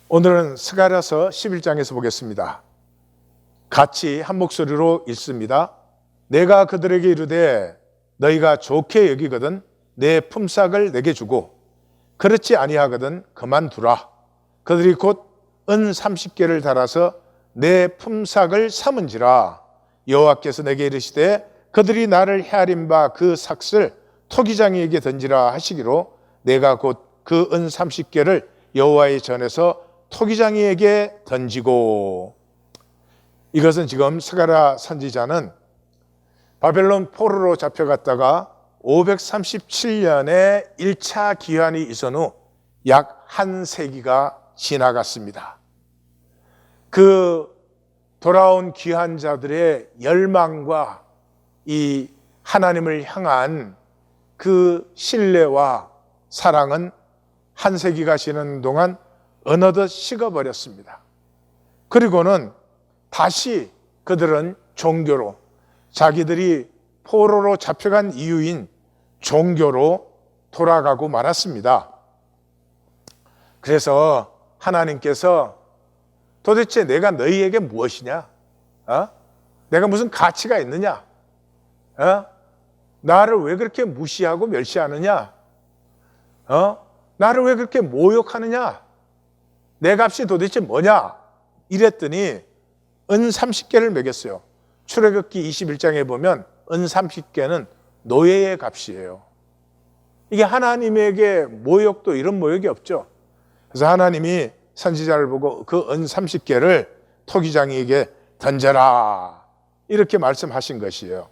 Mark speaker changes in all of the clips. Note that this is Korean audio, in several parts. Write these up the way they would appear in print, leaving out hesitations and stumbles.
Speaker 1: 오늘은 스가랴서 11장에서 보겠습니다. 같이 한 목소리로 읽습니다. 내가 그들에게 이르되 너희가 좋게 여기거든 내 품삯을 내게 주고 그렇지 아니하거든 그만두라. 그들이 곧 은 30개를 달아서 내 품삯을 삼은지라. 여호와께서 내게 이르시되 그들이 나를 헤아린 바 그 삭을 토기장이에게 던지라 하시기로 내가 곧 그 은 30개를 여호와의 전에서 토기장이에게 던지고. 이것은 지금 스가랴 선지자는 바벨론 포로로 잡혀갔다가 537년에 1차 기환이 있은 후 약 한 세기가 지나갔습니다. 그 돌아온 귀환자들의 열망과 이 하나님을 향한 그 신뢰와 사랑은 한 세기가 지나는 동안 어느덧 식어버렸습니다. 그리고는 다시 그들은 종교로, 자기들이 포로로 잡혀간 이유인 종교로 돌아가고 말았습니다. 그래서 하나님께서 도대체 내가 너희에게 무엇이냐? 내가 무슨 가치가 있느냐? 나를 왜 그렇게 무시하고 멸시하느냐? 나를 왜 그렇게 모욕하느냐? 내 값이 도대체 뭐냐? 이랬더니 은 30개를 매겼어요. 출애굽기 21장에 보면 은 30개는 노예의 값이에요. 이게 하나님에게 모욕도 이런 모욕이 없죠. 그래서 하나님이 선지자를 보고 그 은 30개를 토기장이에게 던져라 이렇게 말씀하신 것이에요.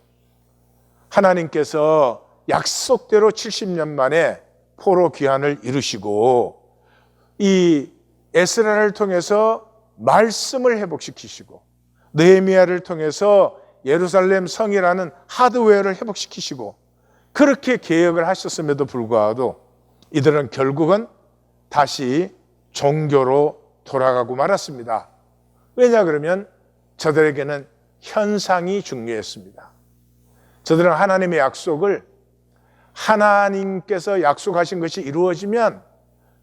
Speaker 1: 하나님께서 약속대로 70년 만에 포로 귀환을 이루시고 이 에스라를 통해서 말씀을 회복시키시고 느헤미야를 통해서 예루살렘 성이라는 하드웨어를 회복시키시고 그렇게 개혁을 하셨음에도 불구하고 이들은 결국은 다시 종교로 돌아가고 말았습니다. 왜냐 그러면 저들에게는 현상이 중요했습니다. 저들은 하나님의 약속을 하나님께서 약속하신 것이 이루어지면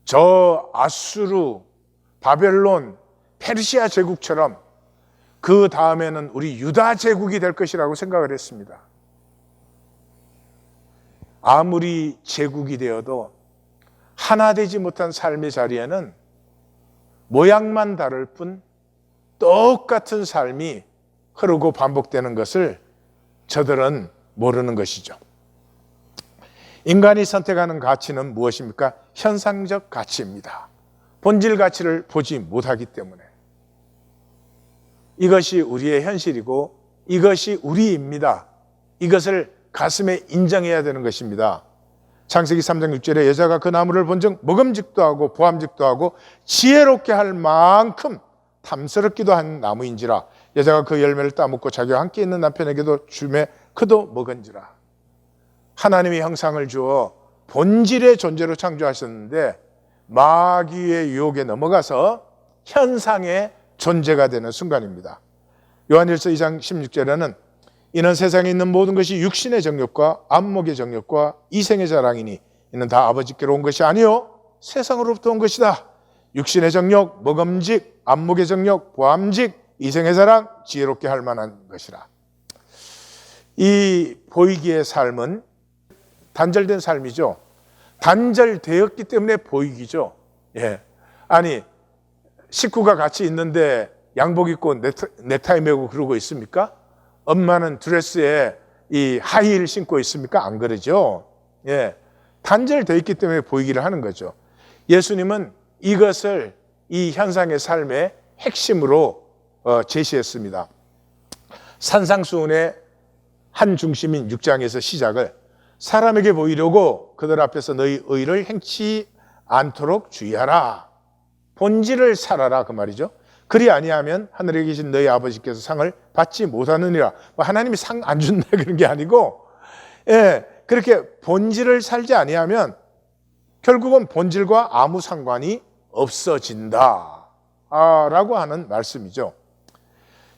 Speaker 1: 저 아수르, 바벨론, 페르시아 제국처럼 그 다음에는 우리 유다 제국이 될 것이라고 생각을 했습니다. 아무리 제국이 되어도 하나 되지 못한 삶의 자리에는 모양만 다를 뿐 똑같은 삶이 흐르고 반복되는 것을 저들은 모르는 것이죠. 인간이 선택하는 가치는 무엇입니까? 현상적 가치입니다. 본질 가치를 보지 못하기 때문에. 이것이 우리의 현실이고 이것이 우리입니다. 이것을 가슴에 인정해야 되는 것입니다. 창세기 3장 6절에 여자가 그 나무를 본즉 먹음직도 하고 보암직도 하고 지혜롭게 할 만큼 탐스럽기도 한 나무인지라. 여자가 그 열매를 따먹고 자기와 함께 있는 남편에게도 주매 그도 먹은지라. 하나님의 형상을 주어 본질의 존재로 창조하셨는데 마귀의 유혹에 넘어가서 현상의 존재가 되는 순간입니다. 요한일서 2장 16절에는 이는 세상에 있는 모든 것이 육신의 정욕과 안목의 정욕과 이생의 자랑이니 이는 다 아버지께로 온 것이 아니요 세상으로부터 온 것이다. 육신의 정욕, 먹음직, 안목의 정욕, 보암직, 이생의 자랑, 지혜롭게 할 만한 것이라. 이 보이기의 삶은 단절된 삶이죠. 단절되었기 때문에 보이기죠. 아니 식구가 같이 있는데 양복 입고 넥타이 메고 그러고 있습니까? 엄마는 드레스에 이 하이힐 신고 있습니까? 안 그러죠. 단절되어 있기 때문에 보이기를 하는 거죠. 예수님은 이것을 이 현상의 삶의 핵심으로 제시했습니다. 산상수훈의 한 중심인 6장에서 시작을 사람에게 보이려고 그들 앞에서 너희 의를 행치 않도록 주의하라. 본질을 살아라 그 말이죠. 그리 아니하면 하늘에 계신 너희 아버지께서 상을 받지 못하느니라. 하나님이 상 안 준다 그런 게 아니고 그렇게 본질을 살지 아니하면 결국은 본질과 아무 상관이 없어진다 라고 하는 말씀이죠.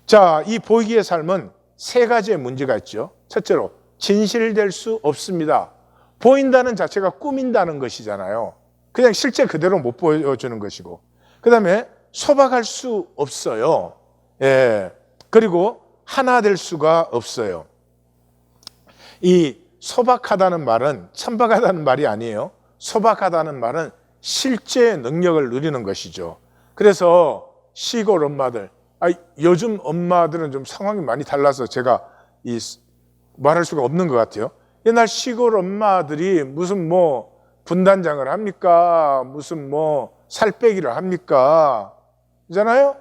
Speaker 1: 자, 이 보이기의 삶은 세 가지의 문제가 있죠. 첫째로 진실될 수 없습니다. 보인다는 자체가 꾸민다는 것이잖아요. 그냥 실제 그대로 못 보여주는 것이고 그 다음에 소박할 수 없어요. 예. 그리고 하나 될 수가 없어요. 이 소박하다는 말은 천박하다는 말이 아니에요. 소박하다는 말은 실제 능력을 누리는 것이죠. 그래서 시골 엄마들, 요즘 엄마들은 좀 상황이 많이 달라서 제가 말할 수가 없는 것 같아요. 옛날 시골 엄마들이 무슨 뭐 분단장을 합니까? 무슨 뭐 살빼기를 합니까? 그잖아요?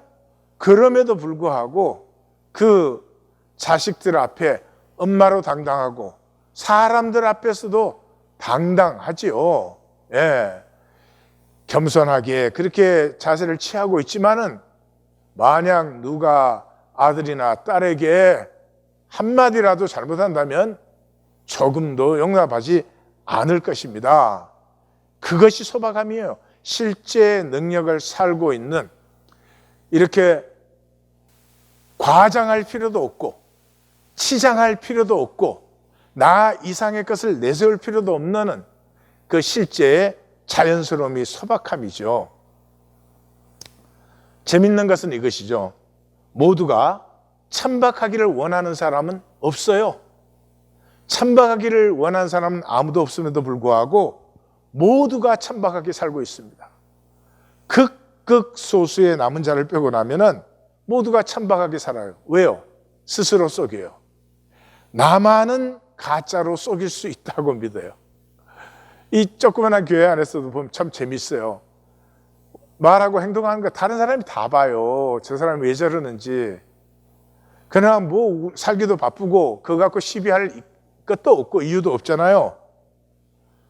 Speaker 1: 그럼에도 불구하고 그 자식들 앞에 엄마로 당당하고 사람들 앞에서도 당당하지요. 예. 겸손하게 그렇게 자세를 취하고 있지만은 만약 누가 아들이나 딸에게 한마디라도 잘못한다면 조금도 용납하지 않을 것입니다. 그것이 소박함이에요. 실제 능력을 살고 있는, 이렇게 과장할 필요도 없고 치장할 필요도 없고 나 이상의 것을 내세울 필요도 없는 그 실제의 자연스러움이 소박함이죠. 재밌는 것은 이것이죠. 모두가 천박하기를 원하는 사람은 없어요. 천박하기를 원하는 사람은 아무도 없음에도 불구하고 모두가 천박하게 살고 있습니다. 극소수의 남은 자를 빼고 나면은 모두가 천박하게 살아요. 왜요? 스스로 속여요. 나만은 가짜로 속일 수 있다고 믿어요. 이 조그만한 교회 안에서도 보면 참 재밌어요. 말하고 행동하는 거 다른 사람이 다 봐요. 저 사람이 왜 저러는지. 그러나 뭐 살기도 바쁘고 그거 갖고 시비할 것도 없고 이유도 없잖아요.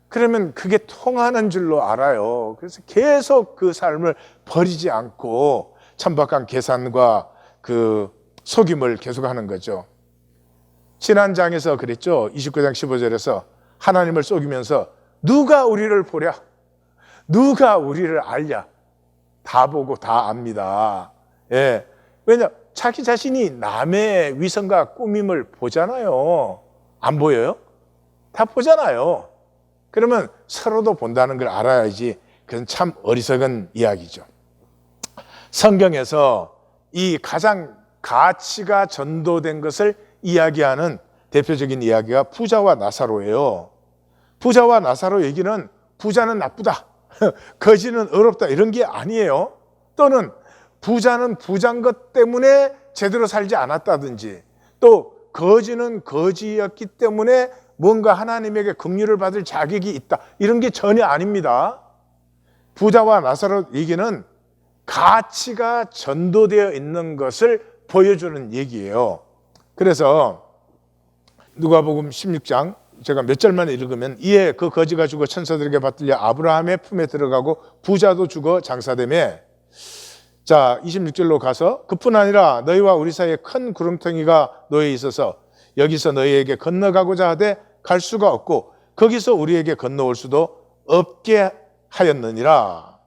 Speaker 1: 그러면 그게 통하는 줄로 알아요. 그래서 계속 그 삶을 버리지 않고 천박한 계산과 그 속임을 계속하는 거죠. 지난 장에서 그랬죠. 29장 15절에서 하나님을 속이면서 누가 우리를 보랴? 누가 우리를 알랴? 다 보고 다 압니다. 예. 왜냐? 자기 자신이 남의 위선과 꾸밈을 보잖아요. 안 보여요? 다 보잖아요. 그러면 서로도 본다는 걸 알아야지. 그건 참 어리석은 이야기죠. 성경에서 이 가장 가치가 전도된 것을 이야기하는 대표적인 이야기가 부자와 나사로예요. 부자와 나사로 얘기는 부자는 나쁘다, 거지는 어렵다 이런 게 아니에요. 또는 부자는 부자인 것 때문에 제대로 살지 않았다든지, 또 거지는 거지였기 때문에 뭔가 하나님에게 긍휼을 받을 자격이 있다, 이런 게 전혀 아닙니다. 부자와 나사로 얘기는 가치가 전도되어 있는 것을 보여주는 얘기예요. 그래서 누가복음 16장 제가 몇 절만 읽으면, 이에 그 거지가 죽어 천사들에게 받들려 아브라함의 품에 들어가고 부자도 죽어 장사되며, 자 26절로 가서 그뿐 아니라 너희와 우리 사이에 큰 구름텅이가 놓여 있어서 여기서 너희에게 건너가고자 하되 갈 수가 없고 거기서 우리에게 건너올 수도 없게 하였느니라.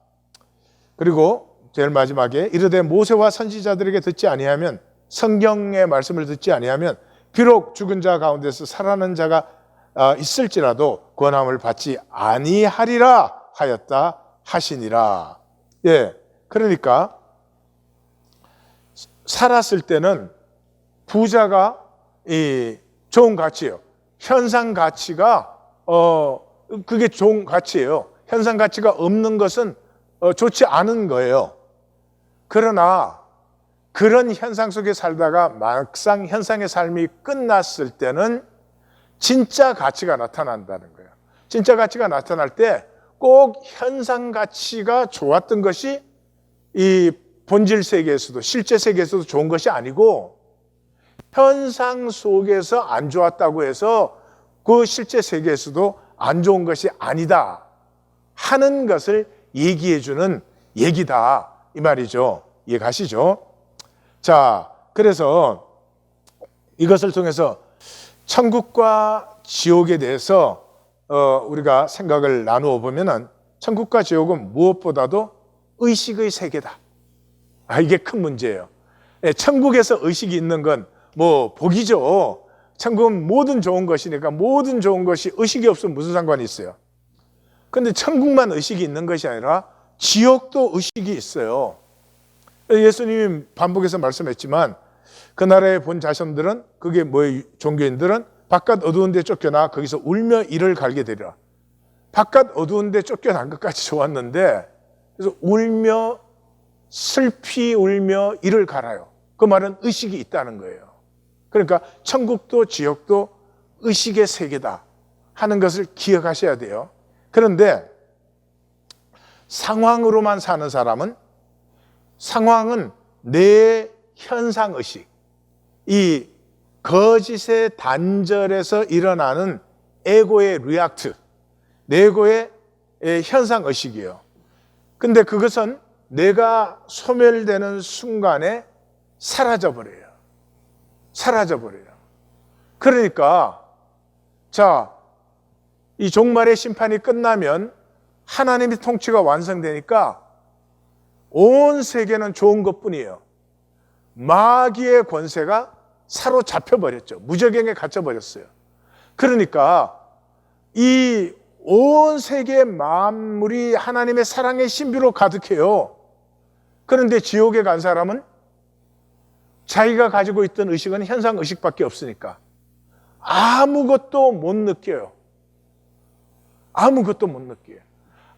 Speaker 1: 그리고 제일 마지막에 이르되 모세와 선지자들에게 듣지 아니하면, 성경의 말씀을 듣지 아니하면 비록 죽은 자 가운데서 살아난 자가 있을지라도 권함을 받지 아니하리라 하였다 하시니라. 예, 그러니까 살았을 때는 부자가 좋은 가치예요. 현상 가치가 그게 좋은 가치예요. 현상 가치가 없는 것은 좋지 않은 거예요. 그러나 그런 현상 속에 살다가 막상 현상의 삶이 끝났을 때는 진짜 가치가 나타난다는 거예요. 진짜 가치가 나타날 때 꼭 현상 가치가 좋았던 것이 이 본질 세계에서도 실제 세계에서도 좋은 것이 아니고, 현상 속에서 안 좋았다고 해서 그 실제 세계에서도 안 좋은 것이 아니다 하는 것을 얘기해 주는 얘기다 이 말이죠. 이해가시죠? 자, 그래서 이것을 통해서 천국과 지옥에 대해서 우리가 생각을 나누어 보면은, 천국과 지옥은 무엇보다도 의식의 세계다. 이게 큰 문제예요. 천국에서 의식이 있는 건 뭐 복이죠. 천국은 모든 좋은 것이니까 모든 좋은 것이 의식이 없으면 무슨 상관이 있어요. 그런데 천국만 의식이 있는 것이 아니라 지옥도 의식이 있어요. 예수님이 반복해서 말씀했지만 그 나라에 본 자손들은, 그게 뭐예요? 종교인들은 바깥 어두운 데 쫓겨나 거기서 울며 이를 갈게 되리라. 바깥 어두운 데 쫓겨난 것까지 좋았는데, 그래서 울며 슬피 울며 이를 갈아요. 그 말은 의식이 있다는 거예요. 그러니까 천국도 지옥도 의식의 세계다 하는 것을 기억하셔야 돼요. 그런데 상황으로만 사는 사람은, 상황은 내 현상의식, 이 거짓의 단절에서 일어나는 에고의 리액트, 내고의 현상의식이에요. 근데 그것은 내가 소멸되는 순간에 사라져버려요. 사라져버려요. 그러니까 자, 이 종말의 심판이 끝나면 하나님의 통치가 완성되니까 온 세계는 좋은 것뿐이에요. 마귀의 권세가 사로잡혀버렸죠. 무저갱에 갇혀버렸어요. 그러니까 이 온 세계 만물이 하나님의 사랑의 신비로 가득해요. 그런데 지옥에 간 사람은 자기가 가지고 있던 의식은 현상의식밖에 없으니까 아무것도 못 느껴요. 아무것도 못 느껴요.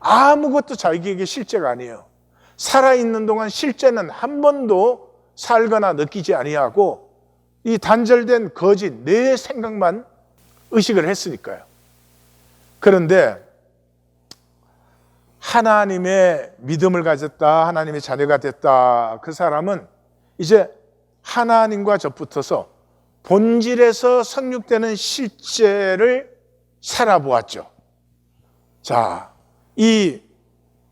Speaker 1: 아무것도 자기에게 실제가 아니에요. 살아있는 동안 실제는 한 번도 살거나 느끼지 아니하고 이 단절된 거짓 내 생각만 의식을 했으니까요. 그런데 하나님의 믿음을 가졌다, 하나님의 자녀가 됐다, 그 사람은 이제 하나님과 접붙어서 본질에서 성육되는 실제를 살아보았죠. 자, 이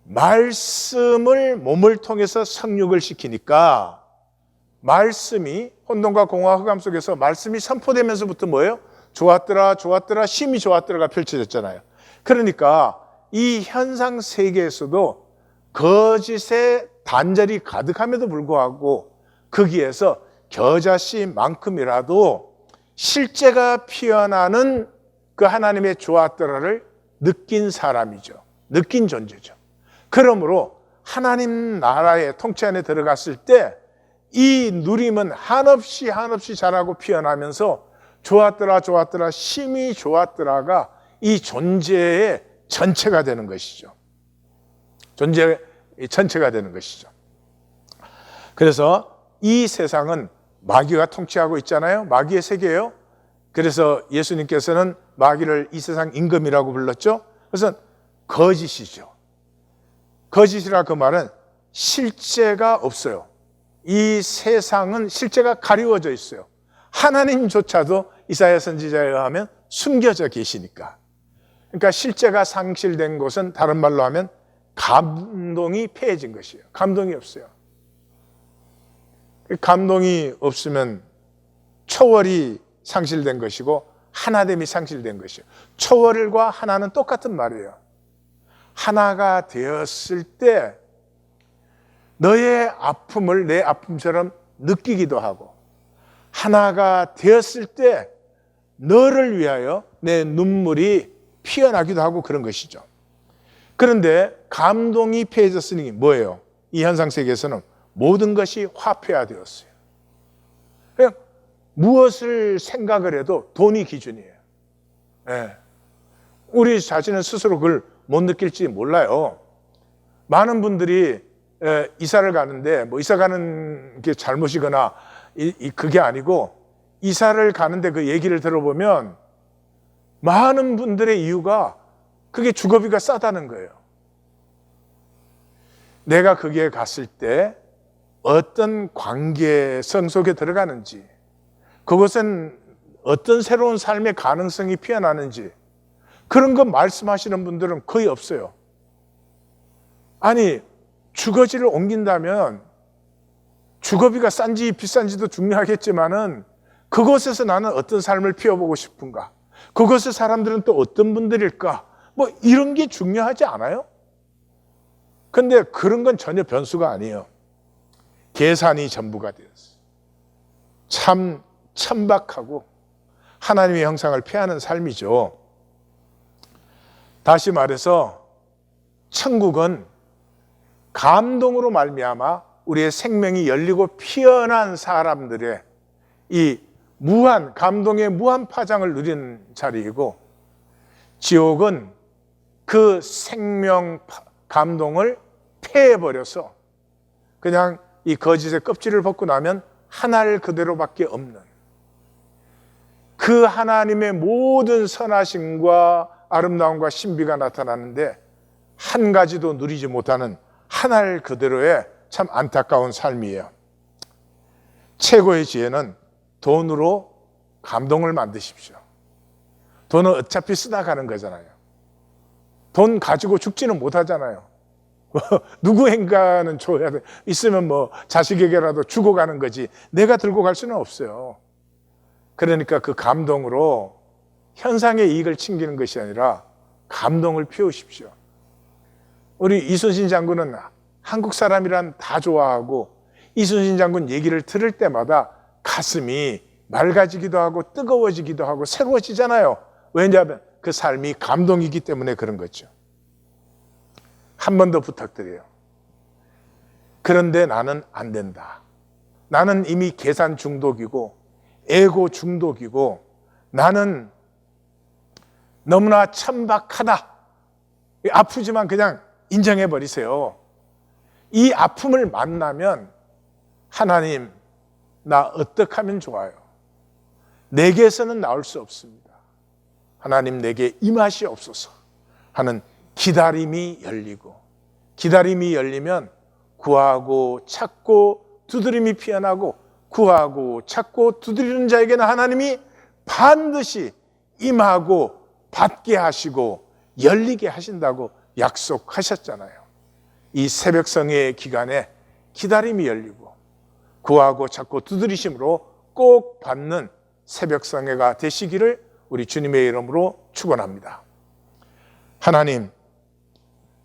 Speaker 1: 말씀을 몸을 통해서 성육을 시키니까 말씀이 혼돈과 공허와 흑암 속에서 말씀이 선포되면서부터 뭐예요? 좋았더라, 좋았더라, 심히 좋았더라가 펼쳐졌잖아요. 그러니까 이 현상 세계에서도 거짓의 단절이 가득함에도 불구하고 거기에서 겨자씨만큼이라도 실제가 피어나는 그 하나님의 좋았더라를 느낀 사람이죠. 느낀 존재죠. 그러므로 하나님 나라의 통치 안에 들어갔을 때 이 누림은 한없이 자라고 피어나면서 좋았더라, 좋았더라, 심히 좋았더라가 이 존재의 전체가 되는 것이죠. 존재의 전체가 되는 것이죠. 그래서 이 세상은 마귀가 통치하고 있잖아요. 마귀의 세계예요. 그래서 예수님께서는 마귀를 이 세상 임금이라고 불렀죠. 그래서 거짓이죠. 거짓이라 그 말은 실제가 없어요. 이 세상은 실제가 가리워져 있어요. 하나님조차도 이사야 선지자에 의하면 숨겨져 계시니까. 그러니까 실제가 상실된 곳은 다른 말로 하면 감동이 폐해진 것이에요. 감동이 없어요. 감동이 없으면 초월이 상실된 것이고 하나됨이 상실된 것이에요. 초월과 하나는 똑같은 말이에요. 하나가 되었을 때 너의 아픔을 내 아픔처럼 느끼기도 하고, 하나가 되었을 때 너를 위하여 내 눈물이 피어나기도 하고 그런 것이죠. 그런데 감동이 폐해졌으니 뭐예요? 이 현상 세계에서는 모든 것이 화폐화되었어요. 그냥 무엇을 생각을 해도 돈이 기준이에요. 네. 우리 자신은 스스로 그걸 못 느낄지 몰라요. 많은 분들이 이사를 가는데 뭐 이사 가는 게 잘못이거나 그게 아니고, 이사를 가는데 그 얘기를 들어보면 많은 분들의 이유가 그게 주거비가 싸다는 거예요. 내가 거기에 갔을 때 어떤 관계성 속에 들어가는지, 그것은 어떤 새로운 삶의 가능성이 피어나는지, 그런 거 말씀하시는 분들은 거의 없어요. 아니, 주거지를 옮긴다면 주거비가 싼지 비싼지도 중요하겠지만은 그곳에서 나는 어떤 삶을 피워보고 싶은가, 그곳의 사람들은 또 어떤 분들일까, 뭐 이런 게 중요하지 않아요? 근데 그런 건 전혀 변수가 아니에요. 계산이 전부가 되었어요. 참 천박하고 하나님의 형상을 폐하는 삶이죠. 다시 말해서 천국은 감동으로 말미암아 우리의 생명이 열리고 피어난 사람들의 이 무한 감동의 무한 파장을 누리는 자리이고, 지옥은 그 생명 감동을 폐해버려서 그냥 이 거짓의 껍질을 벗고 나면 하늘 그대로밖에 없는, 그 하나님의 모든 선하심과 아름다움과 신비가 나타나는데 한 가지도 누리지 못하는 하늘 그대로의 참 안타까운 삶이에요. 최고의 지혜는 돈으로 감동을 만드십시오. 돈은 어차피 쓰다 가는 거잖아요. 돈 가지고 죽지는 못하잖아요. 누구인가는 줘야 돼. 있으면 뭐 자식에게라도 주고 가는 거지 내가 들고 갈 수는 없어요. 그러니까 그 감동으로 현상의 이익을 챙기는 것이 아니라 감동을 피우십시오. 우리 이순신 장군은 한국 사람이란 다 좋아하고, 이순신 장군 얘기를 들을 때마다 가슴이 맑아지기도 하고 뜨거워지기도 하고 새로워지잖아요. 왜냐하면 그 삶이 감동이기 때문에 그런 거죠. 한 번 더 부탁드려요. 그런데 나는 안 된다. 나는 이미 계산 중독이고 에고 중독이고 나는 너무나 천박하다. 아프지만 그냥 인정해 버리세요. 이 아픔을 만나면 하나님, 나 어떻게 하면 좋아요? 내게서는 나올 수 없습니다. 하나님, 내게 임하시옵소서 하는 기다림이 열리고, 기다림이 열리면 구하고 찾고 두드림이 피어나고, 구하고 찾고 두드리는 자에게는 하나님이 반드시 임하고 받게 하시고 열리게 하신다고 약속하셨잖아요. 이 새벽성의 기간에 기다림이 열리고 구하고 찾고 두드리심으로 꼭 받는 새벽성회가 되시기를 우리 주님의 이름으로 축원합니다. 하나님,